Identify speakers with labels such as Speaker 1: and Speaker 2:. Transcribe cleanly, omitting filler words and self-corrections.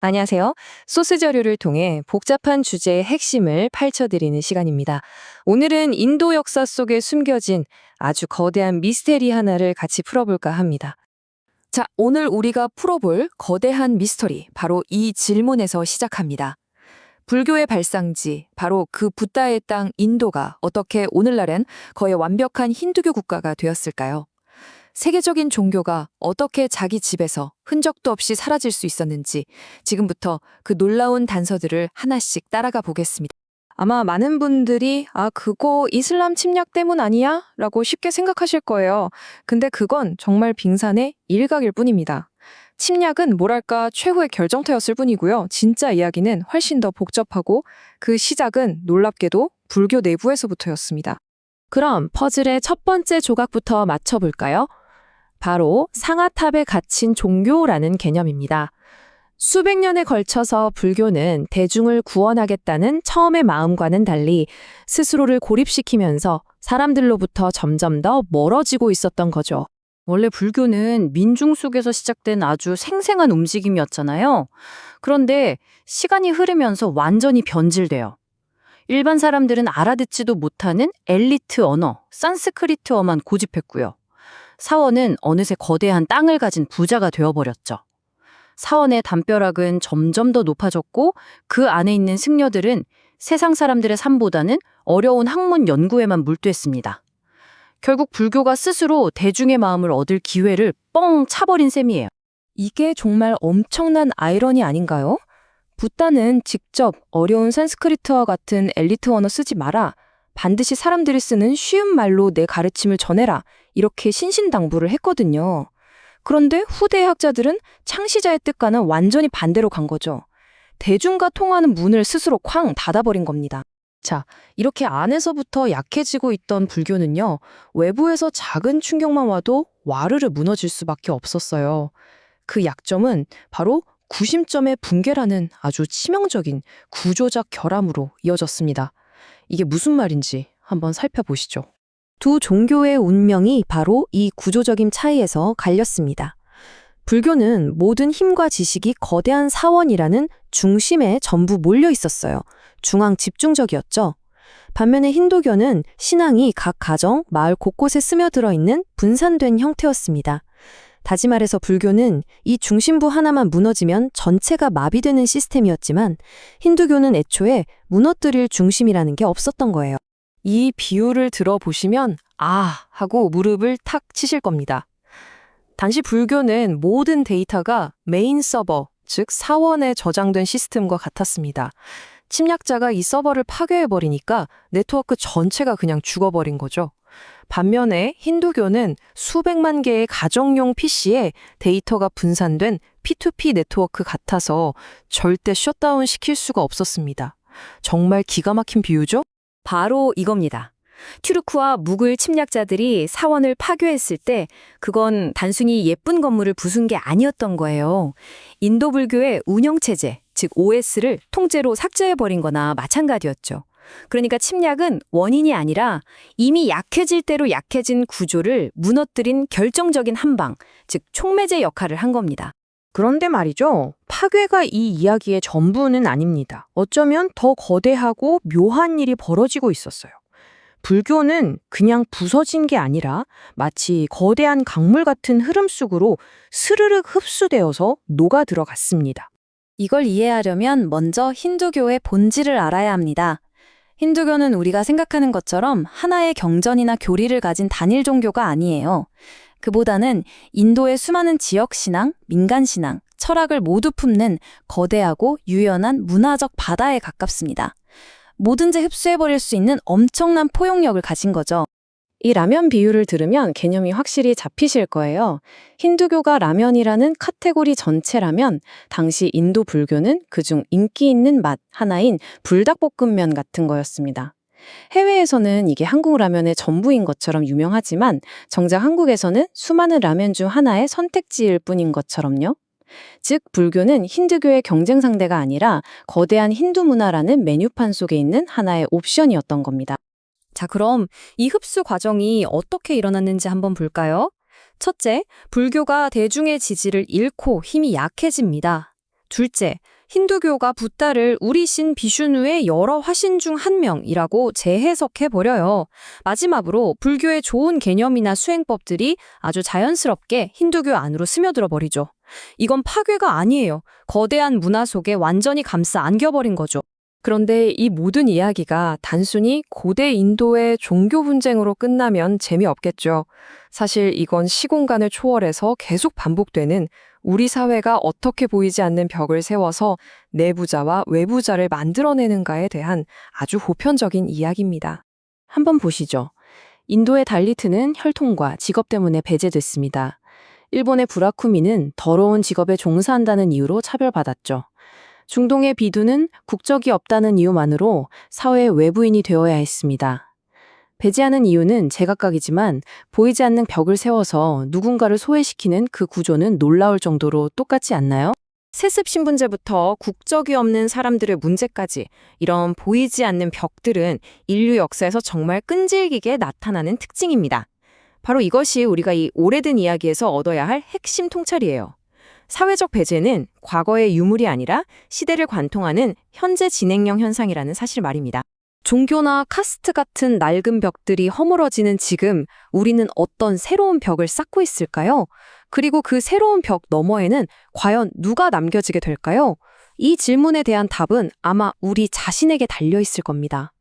Speaker 1: 안녕하세요. 소스 자료를 통해 복잡한 주제의 핵심을 파헤쳐드리는 시간입니다. 오늘은 인도 역사 속에 숨겨진 아주 거대한 미스테리 하나를 같이 풀어볼까 합니다.
Speaker 2: 자, 오늘 우리가 풀어볼 거대한 미스터리, 바로 이 질문에서 시작합니다. 불교의 발상지, 바로 그 붓다의 땅 인도가 어떻게 오늘날엔 거의 완벽한 힌두교 국가가 되었을까요? 세계적인 종교가 어떻게 자기 집에서 흔적도 없이 사라질 수 있었는지 지금부터 그 놀라운 단서들을 하나씩 따라가 보겠습니다.
Speaker 1: 아마 많은 분들이 그거 이슬람 침략 때문 아니야? 라고 쉽게 생각하실 거예요. 근데 그건 정말 빙산의 일각일 뿐입니다. 침략은 뭐랄까 최후의 결정타였을 뿐이고요. 진짜 이야기는 훨씬 더 복잡하고 그 시작은 놀랍게도 불교 내부에서부터였습니다.
Speaker 2: 그럼 퍼즐의 첫 번째 조각부터 맞춰볼까요? 바로 상아탑에 갇힌 종교라는 개념입니다. 수백 년에 걸쳐서 불교는 대중을 구원하겠다는 처음의 마음과는 달리 스스로를 고립시키면서 사람들로부터 점점 더 멀어지고 있었던 거죠.
Speaker 3: 원래 불교는 민중 속에서 시작된 아주 생생한 움직임이었잖아요. 그런데 시간이 흐르면서 완전히 변질돼요. 일반 사람들은 알아듣지도 못하는 엘리트 언어, 산스크리트어만 고집했고요. 사원은 어느새 거대한 땅을 가진 부자가 되어버렸죠. 사원의 담벼락은 점점 더 높아졌고 그 안에 있는 승려들은 세상 사람들의 삶보다는 어려운 학문 연구에만 몰두했습니다. 결국 불교가 스스로 대중의 마음을 얻을 기회를 뻥 차버린 셈이에요.
Speaker 1: 이게 정말 엄청난 아이러니 아닌가요? 붓다는 직접 어려운 산스크리트와 같은 엘리트 언어 쓰지 마라. 반드시 사람들이 쓰는 쉬운 말로 내 가르침을 전해라. 이렇게 신신당부를 했거든요. 그런데 후대의 학자들은 창시자의 뜻과는 완전히 반대로 간 거죠. 대중과 통하는 문을 스스로 쾅 닫아버린 겁니다. 자, 이렇게 안에서부터 약해지고 있던 불교는요, 외부에서 작은 충격만 와도 와르르 무너질 수밖에 없었어요. 그 약점은 바로 구심점의 붕괴라는 아주 치명적인 구조적 결함으로 이어졌습니다. 이게 무슨 말인지 한번 살펴보시죠. 두 종교의 운명이 바로 이 구조적인 차이에서 갈렸습니다. 불교는 모든 힘과 지식이 거대한 사원이라는 중심에 전부 몰려 있었어요. 중앙 집중적이었죠. 반면에 힌두교는 신앙이 각 가정, 마을 곳곳에 스며들어 있는 분산된 형태였습니다. 다시 말해서 불교는 이 중심부 하나만 무너지면 전체가 마비되는 시스템이었지만 힌두교는 애초에 무너뜨릴 중심이라는 게 없었던 거예요. 이 비유를 들어보시면 하고 무릎을 탁 치실 겁니다. 당시 불교는 모든 데이터가 메인 서버, 즉 사원에 저장된 시스템과 같았습니다. 침략자가 이 서버를 파괴해버리니까 네트워크 전체가 그냥 죽어버린 거죠. 반면에 힌두교는 수백만 개의 가정용 PC에 데이터가 분산된 P2P 네트워크 같아서 절대 셧다운 시킬 수가 없었습니다. 정말 기가 막힌 비유죠?
Speaker 3: 바로 이겁니다. 튀르크와 무굴 침략자들이 사원을 파괴했을 때 그건 단순히 예쁜 건물을 부순 게 아니었던 거예요. 인도 불교의 운영체제, 즉 OS를 통째로 삭제해버린 거나 마찬가지였죠. 그러니까 침략은 원인이 아니라 이미 약해질 대로 약해진 구조를 무너뜨린 결정적인 한방, 즉 촉매제 역할을 한 겁니다.
Speaker 1: 그런데 말이죠. 파괴가 이 이야기의 전부는 아닙니다. 어쩌면 더 거대하고 묘한 일이 벌어지고 있었어요. 불교는 그냥 부서진 게 아니라 마치 거대한 강물 같은 흐름 속으로 스르륵 흡수되어서 녹아 들어갔습니다.
Speaker 3: 이걸 이해하려면 먼저 힌두교의 본질을 알아야 합니다. 힌두교는 우리가 생각하는 것처럼 하나의 경전이나 교리를 가진 단일 종교가 아니에요. 그보다는 인도의 수많은 지역 신앙, 민간 신앙, 철학을 모두 품는 거대하고 유연한 문화적 바다에 가깝습니다. 뭐든지 흡수해버릴 수 있는 엄청난 포용력을 가진 거죠.
Speaker 1: 이 라면 비유를 들으면 개념이 확실히 잡히실 거예요. 힌두교가 라면이라는 카테고리 전체라면 당시 인도 불교는 그중 인기 있는 맛 하나인 불닭볶음면 같은 거였습니다. 해외에서는 이게 한국 라면의 전부인 것처럼 유명하지만 정작 한국에서는 수많은 라면 중 하나의 선택지일 뿐인 것처럼요. 즉 불교는 힌두교의 경쟁 상대가 아니라 거대한 힌두 문화라는 메뉴판 속에 있는 하나의 옵션이었던 겁니다.
Speaker 3: 자, 그럼 이 흡수 과정이 어떻게 일어났는지 한번 볼까요? 첫째, 불교가 대중의 지지를 잃고 힘이 약해집니다.
Speaker 4: 둘째, 힌두교가 붓다를 우리 신 비슈누의 여러 화신 중 한 명이라고 재해석해버려요. 마지막으로 불교의 좋은 개념이나 수행법들이 아주 자연스럽게 힌두교 안으로 스며들어 버리죠. 이건 파괴가 아니에요. 거대한 문화 속에 완전히 감싸 안겨버린 거죠.
Speaker 1: 그런데 이 모든 이야기가 단순히 고대 인도의 종교 분쟁으로 끝나면 재미없겠죠. 사실 이건 시공간을 초월해서 계속 반복되는 우리 사회가 어떻게 보이지 않는 벽을 세워서 내부자와 외부자를 만들어내는가에 대한 아주 보편적인 이야기입니다. 한번 보시죠. 인도의 달리트는 혈통과 직업 때문에 배제됐습니다. 일본의 부라쿠미는 더러운 직업에 종사한다는 이유로 차별받았죠. 중동의 비두는 국적이 없다는 이유만으로 사회의 외부인이 되어야 했습니다. 배제하는 이유는 제각각이지만 보이지 않는 벽을 세워서 누군가를 소외시키는 그 구조는 놀라울 정도로 똑같지 않나요?
Speaker 4: 세습 신분제부터 국적이 없는 사람들의 문제까지 이런 보이지 않는 벽들은 인류 역사에서 정말 끈질기게 나타나는 특징입니다. 바로 이것이 우리가 이 오래된 이야기에서 얻어야 할 핵심 통찰이에요. 사회적 배제는 과거의 유물이 아니라 시대를 관통하는 현재 진행형 현상이라는 사실 말입니다. 종교나 카스트 같은 낡은 벽들이 허물어지는 지금 우리는 어떤 새로운 벽을 쌓고 있을까요? 그리고 그 새로운 벽 너머에는 과연 누가 남겨지게 될까요? 이 질문에 대한 답은 아마 우리 자신에게 달려 있을 겁니다.